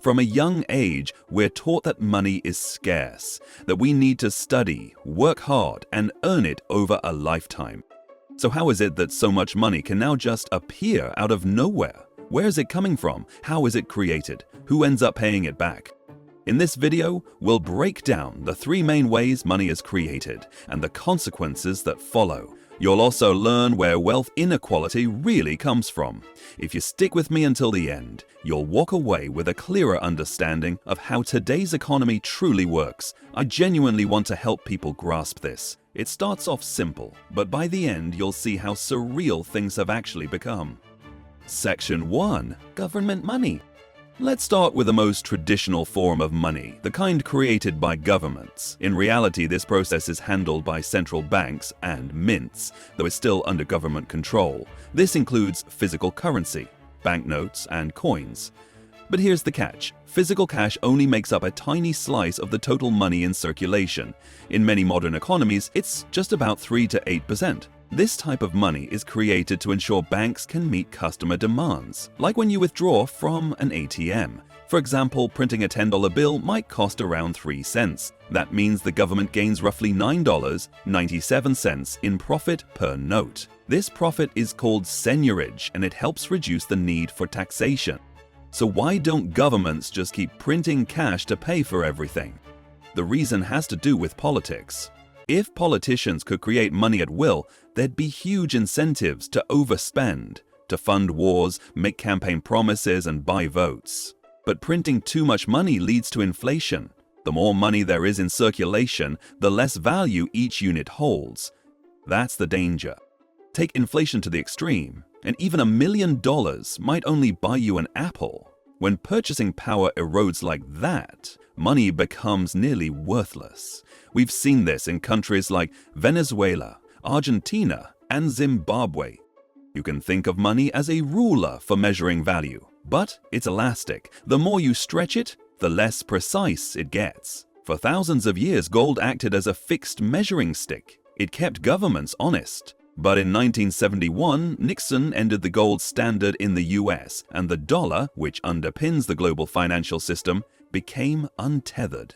From a young age, we're taught that money is scarce, that we need to study, work hard, and earn it over a lifetime. So how is it that so much money can now just appear out of nowhere? Where is it coming from? How is it created? Who ends up paying it back? In this video, we'll break down the 3 main ways money is created and the consequences that follow. You'll also learn where wealth inequality really comes from. If you stick with me until the end, you'll walk away with a clearer understanding of how today's economy truly works. I genuinely want to help people grasp this. It starts off simple, but by the end you'll see how surreal things have actually become. Section 1. Government money. Let's start with the most traditional form of money, the kind created by governments. In reality, this process is handled by central banks and mints, though it's still under government control. This includes physical currency, banknotes, and coins. But here's the catch. Physical cash only makes up a tiny slice of the total money in circulation. In many modern economies, it's just about 3 to 8%. This type of money is created to ensure banks can meet customer demands, like when you withdraw from an ATM. For example, printing a $10 bill might cost around 3 cents. That means the government gains roughly $9.97 in profit per note. This profit is called seigniorage, and it helps reduce the need for taxation. So why don't governments just keep printing cash to pay for everything? The reason has to do with politics. If politicians could create money at will, there'd be huge incentives to overspend, to fund wars, make campaign promises, and buy votes. But printing too much money leads to inflation. The more money there is in circulation, the less value each unit holds. That's the danger. Take inflation to the extreme, and even $1 million might only buy you an apple. When purchasing power erodes like that, money becomes nearly worthless. We've seen this in countries like Venezuela, Argentina, and Zimbabwe. You can think of money as a ruler for measuring value, but it's elastic. The more you stretch it, the less precise it gets. For thousands of years, gold acted as a fixed measuring stick. It kept governments honest. But in 1971, Nixon ended the gold standard in the US, and the dollar, which underpins the global financial system, became untethered.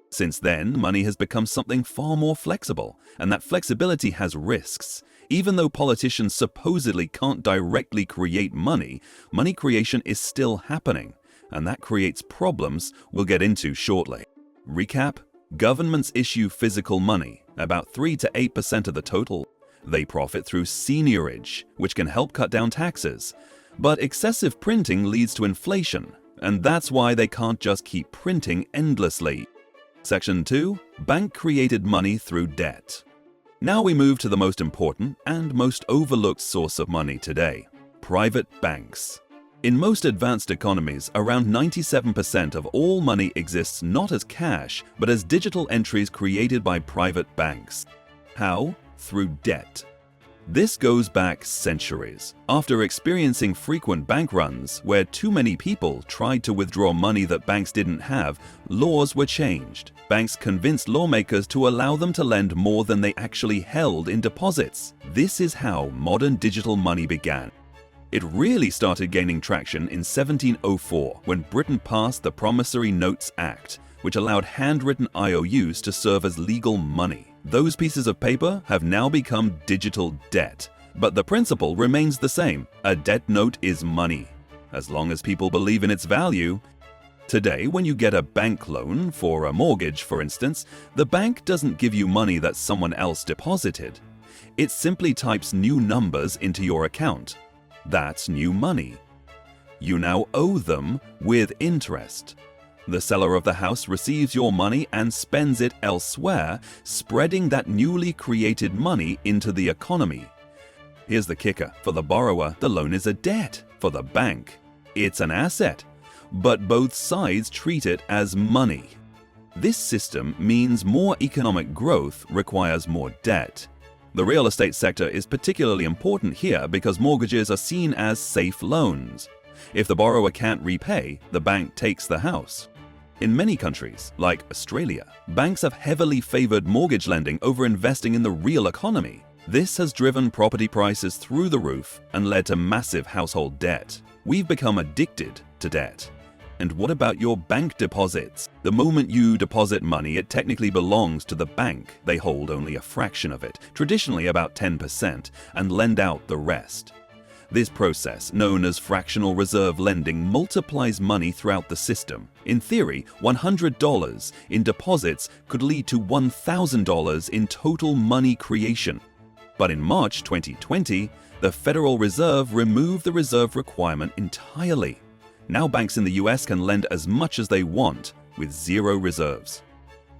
Since then, money has become something far more flexible, and that flexibility has risks. Even though politicians supposedly can't directly create money, money creation is still happening, and that creates problems we'll get into shortly. Recap: governments issue physical money, about 3 to 8% of the total. They profit through seigniorage, which can help cut down taxes. But excessive printing leads to inflation, and that's why they can't just keep printing endlessly. Section 2. Bank-created money through debt. Now we move to the most important and most overlooked source of money today: private banks. In most advanced economies, around 97% of all money exists not as cash, but as digital entries created by private banks. How? Through debt. This goes back centuries. After experiencing frequent bank runs where too many people tried to withdraw money that banks didn't have, laws were changed. Banks convinced lawmakers to allow them to lend more than they actually held in deposits. This is how modern digital money began. It really started gaining traction in 1704 when Britain passed the Promissory Notes Act, which allowed handwritten IOUs to serve as legal money. Those pieces of paper have now become digital debt, but the principle remains the same. A debt note is money, as long as people believe in its value. Today, when you get a bank loan for a mortgage, for instance, the bank doesn't give you money that someone else deposited. It simply types new numbers into your account. That's new money. You now owe them with interest. The seller of the house receives your money and spends it elsewhere, spreading that newly created money into the economy. Here's the kicker. For the borrower, the loan is a debt. For the bank, it's an asset. But both sides treat it as money. This system means more economic growth requires more debt. The real estate sector is particularly important here because mortgages are seen as safe loans. If the borrower can't repay, the bank takes the house. In many countries, like Australia, banks have heavily favored mortgage lending over investing in the real economy. This has driven property prices through the roof and led to massive household debt. We've become addicted to debt. And what about your bank deposits? The moment you deposit money, it technically belongs to the bank. They hold only a fraction of it, traditionally about 10%, and lend out the rest. This process, known as fractional reserve lending, multiplies money throughout the system. In theory, $100 in deposits could lead to $1,000 in total money creation. But in March 2020, the Federal Reserve removed the reserve requirement entirely. Now banks in the US can lend as much as they want with zero reserves.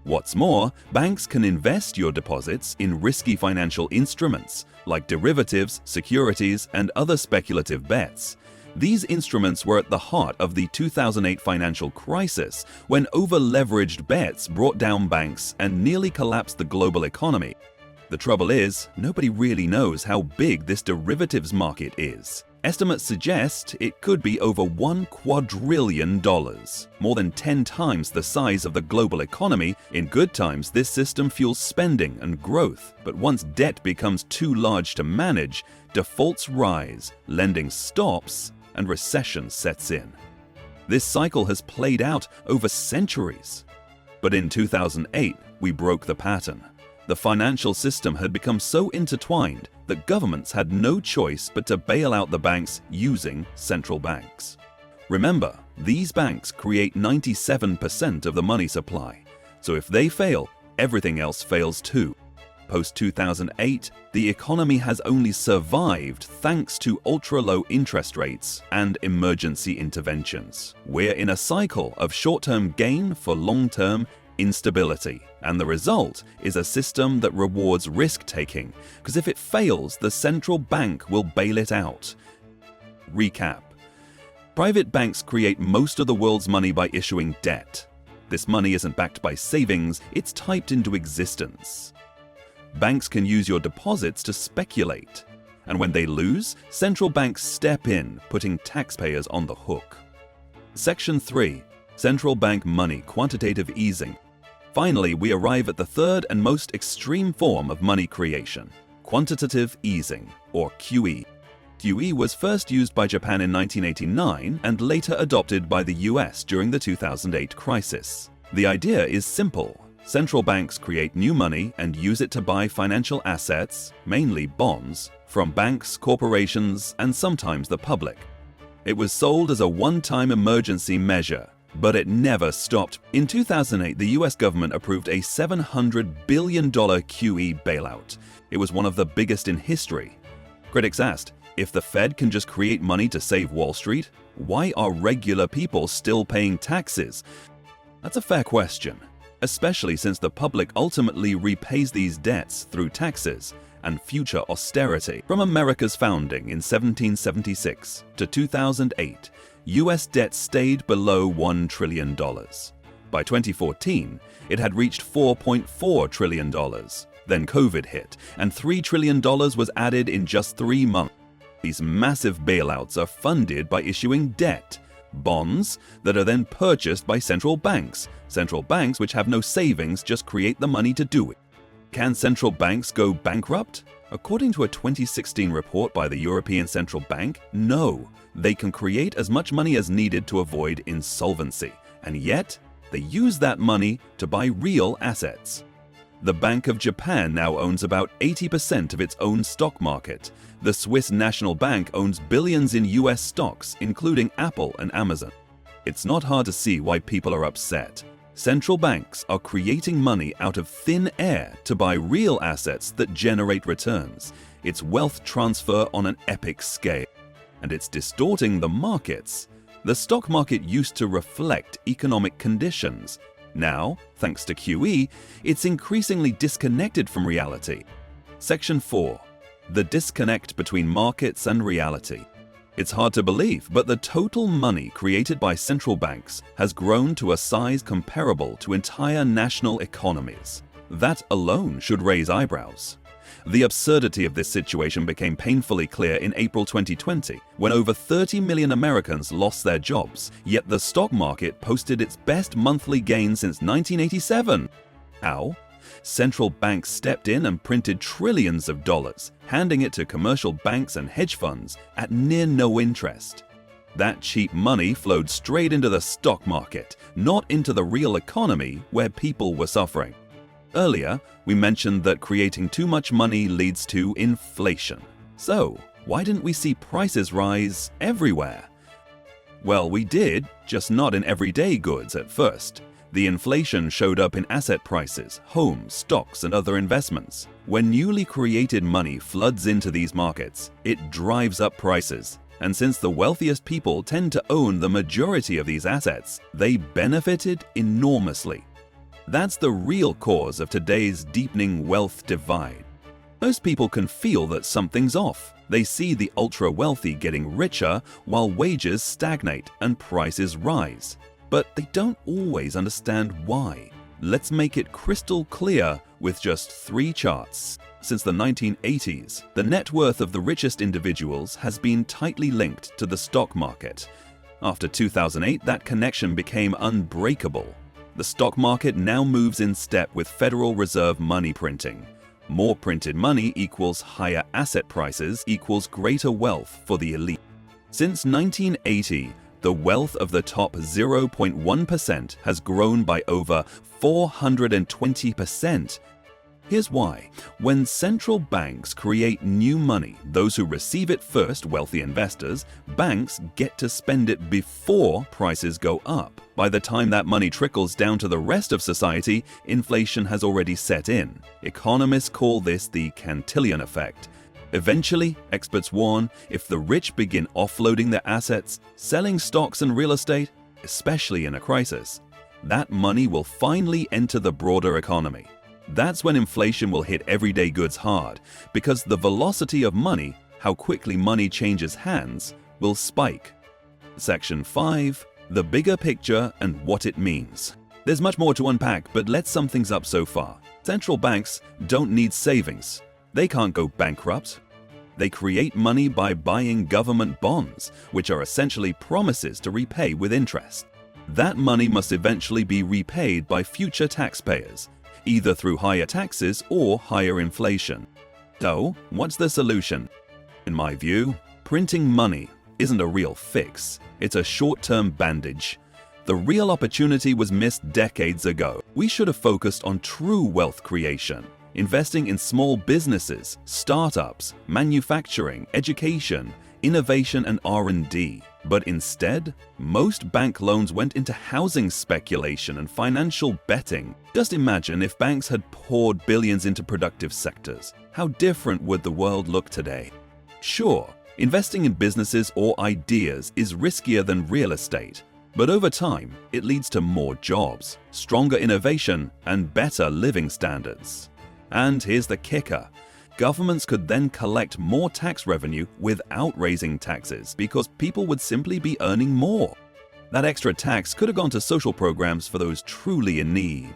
What's more, banks can invest your deposits in risky financial instruments like derivatives, securities, and other speculative bets. These instruments were at the heart of the 2008 financial crisis, when over-leveraged bets brought down banks and nearly collapsed the global economy. The trouble is, nobody really knows how big this derivatives market is. Estimates suggest it could be over $1 quadrillion, more than 10 times the size of the global economy. In good times, this system fuels spending and growth, but once debt becomes too large to manage, defaults rise, lending stops, and recession sets in. This cycle has played out over centuries. But in 2008, we broke the pattern. The financial system had become so intertwined that governments had no choice but to bail out the banks using central banks. Remember, these banks create 97% of the money supply, so if they fail, everything else fails too. Post-2008, the economy has only survived thanks to ultra-low interest rates and emergency interventions. We're in a cycle of short-term gain for long-term instability, and the result is a system that rewards risk-taking, because if it fails, the central bank will bail it out. Recap. Private banks create most of the world's money by issuing debt. This money isn't backed by savings, it's typed into existence. Banks can use your deposits to speculate, and when they lose, central banks step in, putting taxpayers on the hook. Section 3. Central bank money, quantitative easing. Finally, we arrive at the third and most extreme form of money creation, quantitative easing, or QE. QE was first used by Japan in 1989 and later adopted by the US during the 2008 crisis. The idea is simple. Central banks create new money and use it to buy financial assets, mainly bonds, from banks, corporations, and sometimes the public. It was sold as a one-time emergency measure, but it never stopped. In 2008, the US government approved a $700 billion QE bailout. It was one of the biggest in history. Critics asked, if the Fed can just create money to save Wall Street, why are regular people still paying taxes? That's a fair question, especially since the public ultimately repays these debts through taxes and future austerity. From America's founding in 1776 to 2008, US debt stayed below $1 trillion. By 2014, it had reached $4.4 trillion. Then COVID hit, and $3 trillion was added in just 3 months. These massive bailouts are funded by issuing debt, bonds that are then purchased by central banks which have no savings, just create the money to do it. Can central banks go bankrupt? According to a 2016 report by the European Central Bank, no. They can create as much money as needed to avoid insolvency, and yet they use that money to buy real assets. The Bank of Japan now owns about 80% of its own stock market. The Swiss National Bank owns billions in US stocks, including Apple and Amazon. It's not hard to see why people are upset. Central banks are creating money out of thin air to buy real assets that generate returns. It's wealth transfer on an epic scale, and it's distorting the markets. The stock market used to reflect economic conditions. Now, thanks to QE, it's increasingly disconnected from reality. Section 4. The disconnect between markets and reality. It's hard to believe, but the total money created by central banks has grown to a size comparable to entire national economies. That alone should raise eyebrows. The absurdity of this situation became painfully clear in April 2020, when over 30 million Americans lost their jobs, yet the stock market posted its best monthly gain since 1987. How? Central banks stepped in and printed trillions of dollars, handing it to commercial banks and hedge funds at near no interest. That cheap money flowed straight into the stock market, not into the real economy where people were suffering. Earlier, we mentioned that creating too much money leads to inflation. So, why didn't we see prices rise everywhere? Well, we did, just not in everyday goods at first. The inflation showed up in asset prices, homes, stocks, and other investments. When newly created money floods into these markets, it drives up prices. And since the wealthiest people tend to own the majority of these assets, they benefited enormously. That's the real cause of today's deepening wealth divide. Most people can feel that something's off. They see the ultra-wealthy getting richer while wages stagnate and prices rise. But they don't always understand why. Let's make it crystal clear with just 3 charts. Since the 1980s, the net worth of the richest individuals has been tightly linked to the stock market. After 2008, that connection became unbreakable. The stock market now moves in step with Federal Reserve money printing. More printed money equals higher asset prices equals greater wealth for the elite. Since 1980, the wealth of the top 0.1% has grown by over 420%. Here's why. When central banks create new money, those who receive it first, wealthy investors, banks get to spend it before prices go up. By the time that money trickles down to the rest of society, inflation has already set in. Economists call this the Cantillon Effect. Eventually, experts warn, if the rich begin offloading their assets, selling stocks and real estate, especially in a crisis, that money will finally enter the broader economy. That's when inflation will hit everyday goods hard, because the velocity of money, how quickly money changes hands, will spike. Section 5. The bigger picture and what it means. There's much more to unpack, but let's sum things up so far. Central banks don't need savings. They can't go bankrupt. They create money by buying government bonds, which are essentially promises to repay with interest. That money must eventually be repaid by future taxpayers, either through higher taxes or higher inflation. So, what's the solution? In my view, printing money isn't a real fix. It's a short-term bandage. The real opportunity was missed decades ago. We should have focused on true wealth creation, investing in small businesses, startups, manufacturing, education, innovation, and R&D. But instead, most bank loans went into housing speculation and financial betting. Just imagine if banks had poured billions into productive sectors. How different would the world look today? Sure, investing in businesses or ideas is riskier than real estate, but over time, it leads to more jobs, stronger innovation, and better living standards. And here's the kicker. Governments could then collect more tax revenue without raising taxes because people would simply be earning more. That extra tax could have gone to social programs for those truly in need.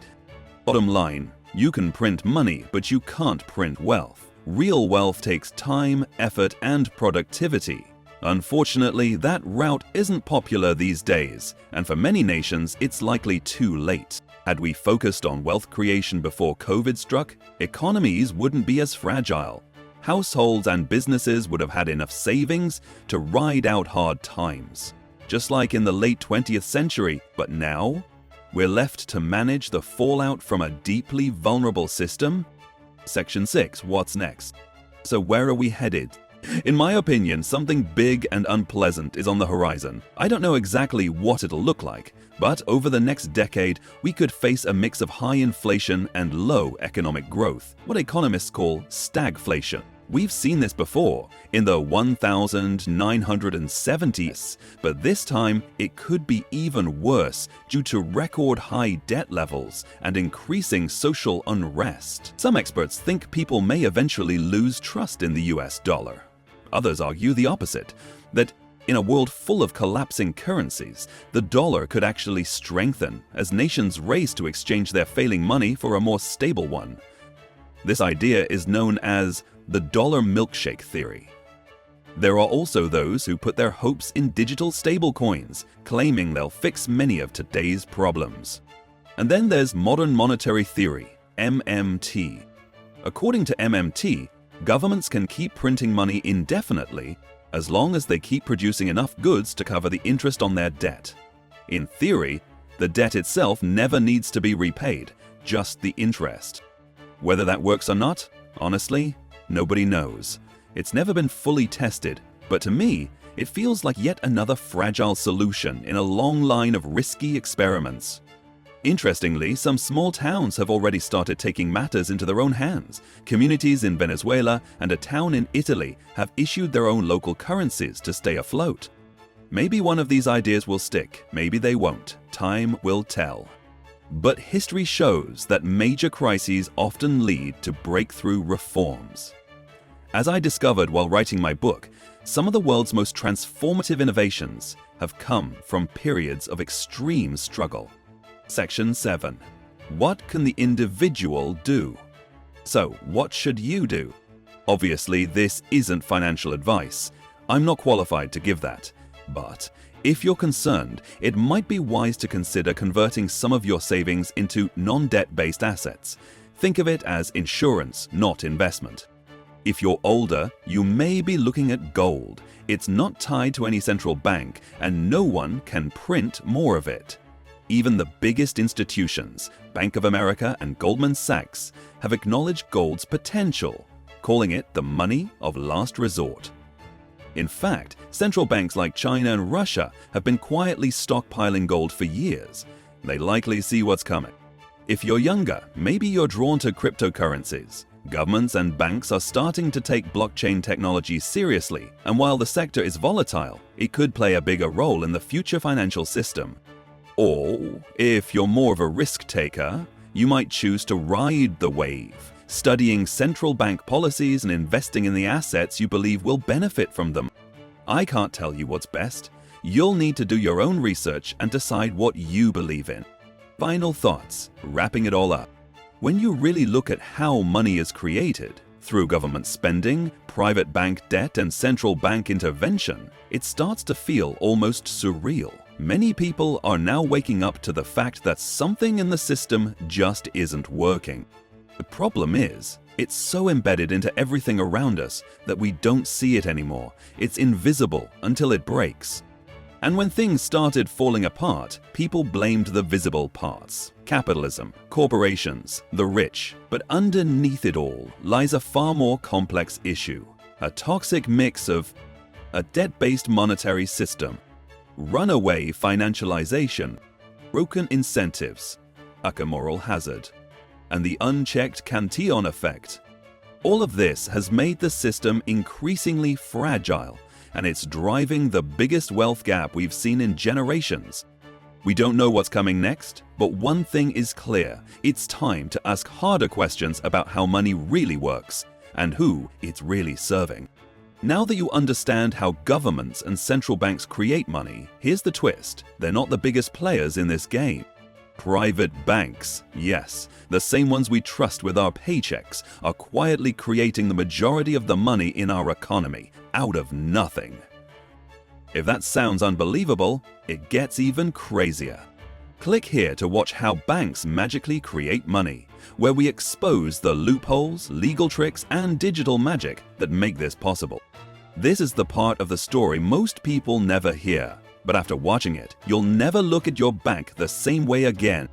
Bottom line, you can print money, but you can't print wealth. Real wealth takes time, effort, and productivity. Unfortunately, that route isn't popular these days, and for many nations, it's likely too late. Had we focused on wealth creation before COVID struck, economies wouldn't be as fragile. Households and businesses would have had enough savings to ride out hard times. Just like in the late 20th century, but now, we're left to manage the fallout from a deeply vulnerable system. Section 6, what's next? So where are we headed? In my opinion, something big and unpleasant is on the horizon. I don't know exactly what it'll look like, but over the next decade, we could face a mix of high inflation and low economic growth, what economists call stagflation. We've seen this before, in the 1970s, but this time it could be even worse due to record high debt levels and increasing social unrest. Some experts think people may eventually lose trust in the US dollar. Others argue the opposite, that in a world full of collapsing currencies, the dollar could actually strengthen as nations race to exchange their failing money for a more stable one. This idea is known as the dollar milkshake theory. There are also those who put their hopes in digital stablecoins, claiming they'll fix many of today's problems. And then there's modern monetary theory, MMT. According to MMT, governments can keep printing money indefinitely as long as they keep producing enough goods to cover the interest on their debt. In theory, the debt itself never needs to be repaid, just the interest. Whether that works or not, honestly, nobody knows. It's never been fully tested, but to me, it feels like yet another fragile solution in a long line of risky experiments. Interestingly, some small towns have already started taking matters into their own hands. Communities in Venezuela and a town in Italy have issued their own local currencies to stay afloat. Maybe one of these ideas will stick, maybe they won't. Time will tell. But history shows that major crises often lead to breakthrough reforms. As I discovered while writing my book, some of the world's most transformative innovations have come from periods of extreme struggle. Section 7. What can the individual do? So, what should you do? Obviously, this isn't financial advice. I'm not qualified to give that. But if you're concerned, it might be wise to consider converting some of your savings into non-debt-based assets. Think of it as insurance, not investment. If you're older, you may be looking at gold. It's not tied to any central bank, and no one can print more of it. Even the biggest institutions, Bank of America and Goldman Sachs, have acknowledged gold's potential, calling it the money of last resort. In fact, central banks like China and Russia have been quietly stockpiling gold for years. They likely see what's coming. If you're younger, maybe you're drawn to cryptocurrencies. Governments and banks are starting to take blockchain technology seriously, and while the sector is volatile, it could play a bigger role in the future financial system. Or, if you're more of a risk taker, you might choose to ride the wave, studying central bank policies and investing in the assets you believe will benefit from them. I can't tell you what's best. You'll need to do your own research and decide what you believe in. Final thoughts, wrapping it all up. When you really look at how money is created, through government spending, private bank debt, and central bank intervention, it starts to feel almost surreal. Many people are now waking up to the fact that something in the system just isn't working. The problem is, it's so embedded into everything around us that we don't see it anymore. It's invisible until it breaks. And when things started falling apart, people blamed the visible parts: capitalism, corporations, the rich. But underneath it all lies a far more complex issue: a toxic mix of a debt-based monetary system, runaway financialization, broken incentives, a moral hazard, and the unchecked Cantillon Effect. All of this has made the system increasingly fragile, and it's driving the biggest wealth gap we've seen in generations. We don't know what's coming next, but one thing is clear: it's time to ask harder questions about how money really works and who it's really serving. Now that you understand how governments and central banks create money, here's the twist: they're not the biggest players in this game. Private banks, yes, the same ones we trust with our paychecks, are quietly creating the majority of the money in our economy, out of nothing. If that sounds unbelievable, it gets even crazier. Click here to watch how banks magically create money, where we expose the loopholes, legal tricks, and digital magic that make this possible. This is the part of the story most people never hear, but after watching it, you'll never look at your bank the same way again.